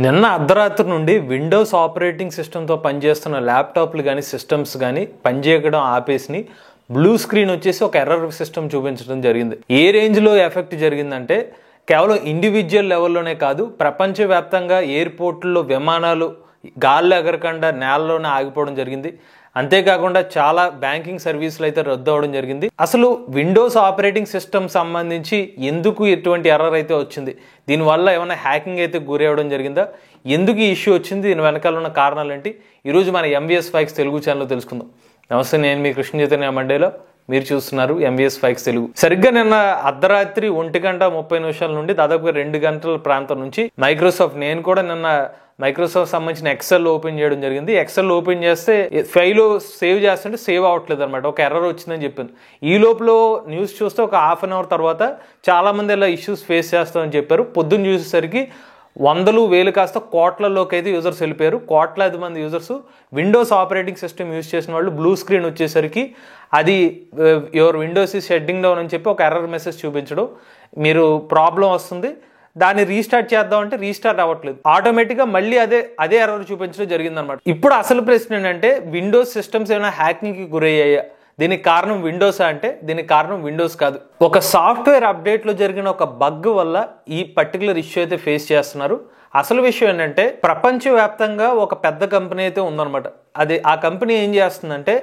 నిన్న అర్ధరాత్రి నుండి విండోస్ ఆపరేటింగ్ సిస్టమ్తో పనిచేస్తున్న ల్యాప్టాప్లు కానీ సిస్టమ్స్ కానీ పనిచేయడం ఆపేసి బ్లూ స్క్రీన్ వచ్చేసి ఒక ఎర్రర్ సిస్టమ్ చూపించడం జరిగింది. ఏ రేంజ్లో ఎఫెక్ట్ జరిగిందంటే కేవలం ఇండివిజువల్ లెవెల్లోనే కాదు, ప్రపంచవ్యాప్తంగా ఎయిర్పోర్ట్లో విమానాలు గాల్లో ఎగరకుండా నేలలోనే ఆగిపోవడం జరిగింది. అంతేకాకుండా చాలా బ్యాంకింగ్ సర్వీసులు అయితే రద్దు అవ్వడం జరిగింది. అసలు విండోస్ ఆపరేటింగ్ సిస్టమ్ సంబంధించి ఎందుకు ఎటువంటి ఎర్రర్ అయితే వచ్చింది, దీనివల్ల ఏమైనా హ్యాకింగ్ అయితే గురి అవ్వడం జరిగిందా, ఎందుకు ఈ ఇష్యూ వచ్చింది, దీని వెనకాల ఉన్న కారణాలు ఏంటి, ఈరోజు మన ఎంవీఎస్ ఫైక్స్ తెలుగు ఛానల్లో తెలుసుకుందాం. నమస్తే, నేను మీ కృష్ణ చైతన్య మండేలో, మీరు చూస్తున్నారు ఎంవీఎస్ ఫైక్స్ తెలుగు. సరిగ్గా నిన్న అర్ధరాత్రి 1:30 నుండి దాదాపుగా 2 గంటల ప్రాంతం నుంచి నేను కూడా నిన్న మైక్రోసాఫ్ట్ సంబంధించిన ఎక్సెల్ ఓపెన్ చేయడం జరిగింది. ఎక్సెల్ ఓపెన్ చేస్తే ఫైల్ సేవ్ చేస్తుంటే సేవ్ అవ్వట్లేదు అనమాట, ఒక ఎర్రర్ వచ్చిందని చెప్పింది. ఈ లోపల న్యూస్ చూస్తే ఒక హాఫ్ అన్ అవర్ తర్వాత చాలా మంది ఇలా ఇష్యూస్ ఫేస్ చేస్తామని చెప్పారు. పొద్దున్న చూసేసరికి వందలు వేలు కాస్త కోట్లలోకి అయితే యూజర్స్ వెళ్ళిపోయారు. కోట్లాది మంది users Windows operating system use చేసిన వాళ్ళు బ్లూ స్క్రీన్ వచ్చేసరికి అది your Windows is shutting down అని చెప్పి ఒక ఎర్రర్ మెసేజ్ చూపించడం, మీరు ప్రాబ్లం వస్తుంది, దాన్ని రీస్టార్ట్ చేద్దామంటే రీస్టార్ట్ అవ్వట్లేదు, ఆటోమేటిక్గా మళ్ళీ అదే ఎర్రర్ చూపించడం జరిగిందనమాట. ఇప్పుడు అసలు ప్రశ్న ఏంటంటే విండోస్ సిస్టమ్స్ ఏమైనా హ్యాకింగ్కి గురయ్యాయా, దీనికి కారణం విండోసా అంటే దీనికి కారణం విండోస్ కాదు. ఒక సాఫ్ట్వేర్ అప్డేట్లో జరిగిన ఒక బగ్ వల్ల ఈ పర్టికులర్ ఇష్యూ అయితే ఫేస్ చేస్తున్నారు. అసలు విషయం ఏంటంటే ప్రపంచవ్యాప్తంగా ఒక పెద్ద కంపెనీ అయితే ఉందన్నమాట. ఆ కంపెనీ ఏం చేస్తుందంటే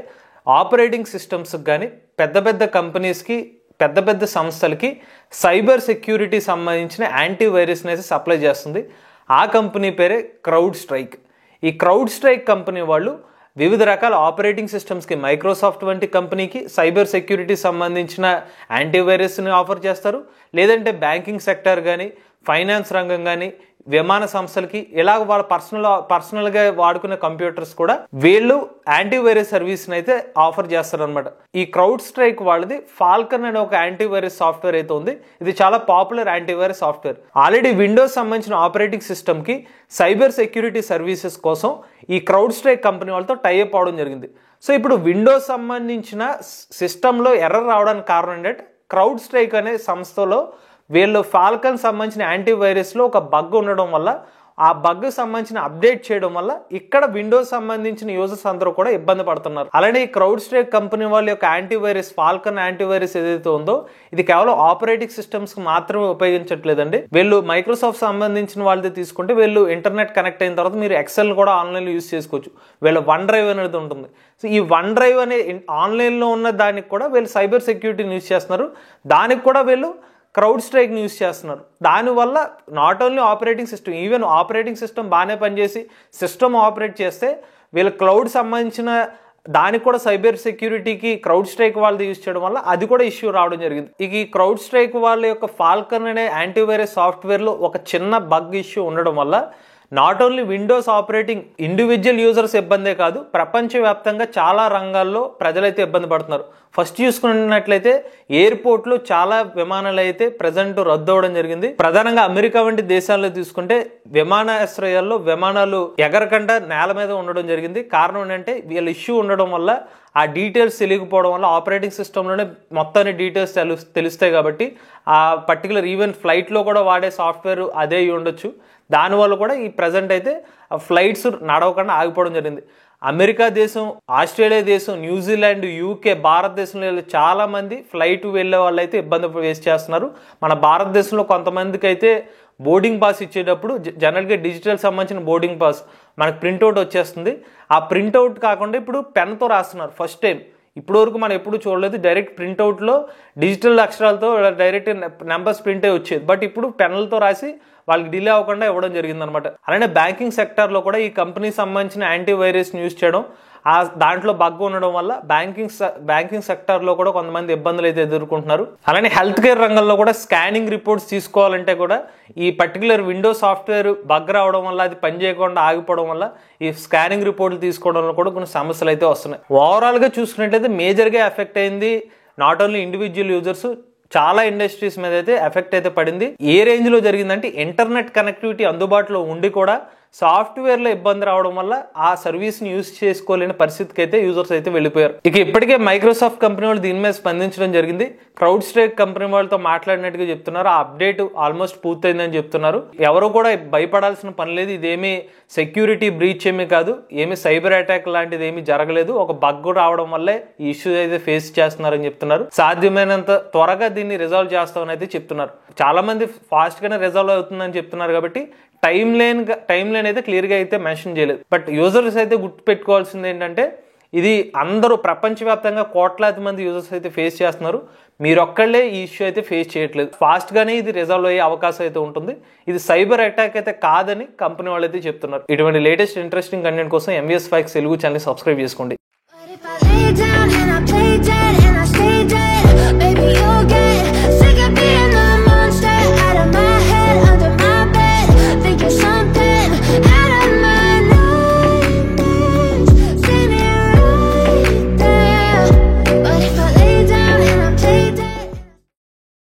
ఆపరేటింగ్ సిస్టమ్స్కి కానీ పెద్ద పెద్ద కంపెనీస్కి పెద్ద పెద్ద సంస్థలకి సైబర్ సెక్యూరిటీ సంబంధించిన యాంటీవైరస్ని అయితే సప్లై చేస్తుంది. ఆ కంపెనీ పేరే క్రౌడ్ స్ట్రైక్. ఈ క్రౌడ్ స్ట్రైక్ కంపెనీ వాళ్ళు వివిధ రకాల ఆపరేటింగ్ సిస్టమ్స్కి మైక్రోసాఫ్ట్ వంటి కంపెనీకి సైబర్ సెక్యూరిటీ సంబంధించిన యాంటీవైరస్ని ఆఫర్ చేస్తారు, లేదంటే బ్యాంకింగ్ సెక్టర్ కానీ ఫైనాన్స్ రంగం కానీ విమాన సంస్థలకి ఇలా వాళ్ళ పర్సనల్గా వాడుకునే కంప్యూటర్స్ కూడా వీళ్ళు యాంటీవైరస్ సర్వీస్ని అయితే ఆఫర్ చేస్తారు అనమాట. ఈ క్రౌడ్ స్ట్రైక్ వాళ్ళది ఫాల్కన్ అనే ఒక యాంటీవైరస్ సాఫ్ట్వేర్ అయితే ఉంది. ఇది చాలా popular antivirus software. Already Windows సంబంధించిన ఆపరేటింగ్ సిస్టమ్కి సైబర్ సెక్యూరిటీ సర్వీసెస్ కోసం ఈ క్రౌడ్ స్ట్రైక్ కంపెనీ వాళ్ళతో టైఅప్ అవడం జరిగింది. సో ఇప్పుడు విండోస్ సంబంధించిన సిస్టంలో ఎర్రర్ రావడానికి కారణం ఏంటంటే క్రౌడ్ స్ట్రైక్ అనే సంస్థలో వీళ్ళు ఫాల్కన్ సంబంధించిన యాంటీవైరస్లో ఒక బగ్ ఉండడం వల్ల, ఆ బగ్ సంబంధించిన అప్డేట్ చేయడం వల్ల ఇక్కడ విండోస్ సంబంధించిన యూజర్స్ అందరూ కూడా ఇబ్బంది పడుతున్నారు. అలానే ఈ క్రౌడ్ స్ట్రైక్ కంపెనీ వాళ్ళ యొక్క యాంటీవైరస్ ఫాల్కన్ యాంటీవైరస్ ఏదైతే ఉందో ఇది కేవలం ఆపరేటింగ్ సిస్టమ్స్ కి మాత్రమే ఉపయోగించట్లేదండి. వీళ్ళు మైక్రోసాఫ్ట్ సంబంధించిన వాళ్ళది తీసుకుంటే వీళ్ళు ఇంటర్నెట్ కనెక్ట్ అయిన తర్వాత మీరు ఎక్సెల్ కూడా ఆన్లైన్లో యూజ్ చేసుకోవచ్చు. వీళ్ళ వన్ డ్రైవ్ అనేది ఉంటుంది. సో ఈ వన్ డ్రైవ్ అనే ఆన్లైన్లో ఉన్న దానికి కూడా వీళ్ళు సైబర్ సెక్యూరిటీని యూజ్ చేస్తున్నారు. దానికి కూడా వీళ్ళు క్రౌడ్ స్ట్రైక్ని యూజ్ చేస్తున్నారు. దానివల్ల not only operating system, even operating system బాగానే పనిచేసి సిస్టమ్ ఆపరేట్ చేస్తే వీళ్ళ క్లౌడ్ సంబంధించిన దానికి కూడా సైబర్ సెక్యూరిటీకి క్రౌడ్ స్ట్రైక్ వాళ్ళది యూజ్ చేయడం వల్ల అది కూడా ఇష్యూ రావడం జరిగింది. ఇక ఈ క్రౌడ్ స్ట్రైక్ వాళ్ళ యొక్క ఫాల్కన్ అనే యాంటీవైరస్ సాఫ్ట్వేర్లో ఒక చిన్న బగ్ ఇష్యూ ఉండడం వల్ల not only Windows operating individual users ఇబ్బందే కాదు, ప్రపంచవ్యాప్తంగా చాలా రంగాల్లో ప్రజలైతే ఇబ్బంది పడుతున్నారు. ఫస్ట్ చూసుకున్నట్లయితే ఎయిర్పోర్ట్లో చాలా విమానాలు అయితే ప్రజెంట్ రద్దు అవ్వడం జరిగింది. ప్రధానంగా అమెరికా వంటి దేశాల్లో తీసుకుంటే విమానాశ్రయాల్లో విమానాలు ఎగరకుండా నేల మీద ఉండడం జరిగింది. కారణం ఏంటంటే వీళ్ళ ఇష్యూ ఉండడం వల్ల ఆ డీటెయిల్స్ తెలియకపోవడం వల్ల ఆపరేటింగ్ సిస్టంలోనే మొత్తాన్ని డీటెయిల్స్ తెలుస్తాయి కాబట్టి ఆ పర్టికులర్ ఈవెన్ ఫ్లైట్లో కూడా వాడే సాఫ్ట్వేర్ అదే ఉండొచ్చు. దానివల్ల కూడా ఈ ప్రజెంట్ అయితే ఫ్లైట్స్ నడవకుండా ఆగిపోవడం జరిగింది. అమెరికా దేశం, ఆస్ట్రేలియా దేశం, న్యూజిలాండ్, యూకే, భారతదేశంలో చాలా మంది ఫ్లైట్ వెళ్ళే వాళ్ళు అయితే ఇబ్బంది ఫేస్ చేస్తున్నారు. మన భారతదేశంలో కొంతమందికి అయితే బోర్డింగ్ పాస్ ఇచ్చేటప్పుడు జనరల్గా డిజిటల్ సంబంధించిన బోర్డింగ్ పాస్ మనకు ప్రింట్అవుట్ వచ్చేస్తుంది. ఆ ప్రింట్అవుట్ కాకుండా ఇప్పుడు పెన్తో రాస్తున్నారు ఫస్ట్ టైం. ఇప్పటి వరకు మనం ఎప్పుడు చూడలేదు. డైరెక్ట్ ప్రింట్అవుట్లో డిజిటల్ అక్షరాలతో డైరెక్ట్ నెంబర్స్ ప్రింట్ అయ్యి వచ్చేది. బట్ ఇప్పుడు పెన్నులతో రాసి వాళ్ళకి డిలే అవ్వకుండా ఇవ్వడం జరిగిందనమాట. అలానే బ్యాంకింగ్ సెక్టార్లో కూడా ఈ కంపెనీ సంబంధించిన యాంటీవైరస్ని యూజ్ చేయడం, దాంట్లో బగ్ ఉండడం వల్ల బ్యాంకింగ్ సెక్టార్లో కూడా కొంతమంది ఇబ్బందులు అయితే ఎదుర్కొంటున్నారు. అలానే హెల్త్ కేర్ రంగంలో కూడా స్కానింగ్ రిపోర్ట్స్ తీసుకోవాలంటే కూడా ఈ పర్టికులర్ విండోస్ సాఫ్ట్వేర్ బగ్ రావడం వల్ల అది పనిచేయకుండా ఆగిపోవడం వల్ల ఈ స్కానింగ్ రిపోర్ట్లు తీసుకోవడంలో కూడా కొన్ని సమస్యలు అయితే వస్తున్నాయి. ఓవరాల్గా చూసుకున్నట్లయితే మేజర్గా ఎఫెక్ట్ అయింది నాట్ ఓన్లీ ఇండివిజువల్ యూజర్స్, చాలా ఇండస్ట్రీస్ మీద అయితే ఎఫెక్ట్ అయితే పడింది. ఏ రేంజ్లో జరిగిందంటే ఇంటర్నెట్ కనెక్టివిటీ అందుబాటులో ఉండి కూడా సాఫ్ట్వేర్లో ఇబ్బంది రావడం వల్ల ఆ సర్వీస్ని యూజ్ చేసుకోలేని పరిస్థితికి అయితే యూజర్స్ అయితే వెళ్ళిపోయారు. ఇక ఇప్పటికే మైక్రోసాఫ్ట్ కంపెనీ వాళ్ళు దీని మీద స్పందించడం జరిగింది. క్రౌడ్ స్ట్రైక్ కంపెనీ వాళ్ళతో మాట్లాడినట్టుగా చెప్తున్నారు. ఆ అప్డేట్ ఆల్మోస్ట్ పూర్తయిందని చెప్తున్నారు. ఎవరు కూడా భయపడాల్సిన పని లేదు. ఇదేమీ సెక్యూరిటీ బ్రీచ్ ఏమీ కాదు, ఏమీ సైబర్ అటాక్ లాంటిది ఏమీ జరగలేదు. ఒక బగ్ రావడం వల్లే ఈ ఇష్యూ అయితే ఫేస్ చేస్తున్నారని చెప్తున్నారు. సాధ్యమైనంత త్వరగా దీన్ని రిజాల్వ్ చేస్తామని అయితే చెప్తున్నారు. చాలా మంది ఫాస్ట్ గానే రిజాల్వ్ అవుతుందని చెప్తున్నారు కాబట్టి టైం లైన్ అయితే క్లియర్ గా అయితే మెన్షన్ చేయలేదు. బట్ యూజర్స్ అయితే గుర్తు పెట్టుకోవాల్సింది ఏంటంటే ఇది అందరూ ప్రపంచవ్యాప్తంగా కోట్లాది మంది యూజర్స్ అయితే ఫేస్ చేస్తున్నారు. మీరొక్కళ్ళే ఈ ఇష్యూ అయితే ఫేస్ చేయట్లేదు. ఫాస్ట్ గానే ఇది రిజాల్వ్ అయ్యే అవకాశం అయితే ఉంటుంది. ఇది సైబర్ అటాక్ అయితే కాదని కంపెనీ వాళ్ళు అయితే చెప్తున్నారు. ఇటువంటి లేటెస్ట్ ఇంట్రెస్టింగ్ కంటెంట్ కోసం MVS Facts Telugu channel subscribe చేసుకోండి.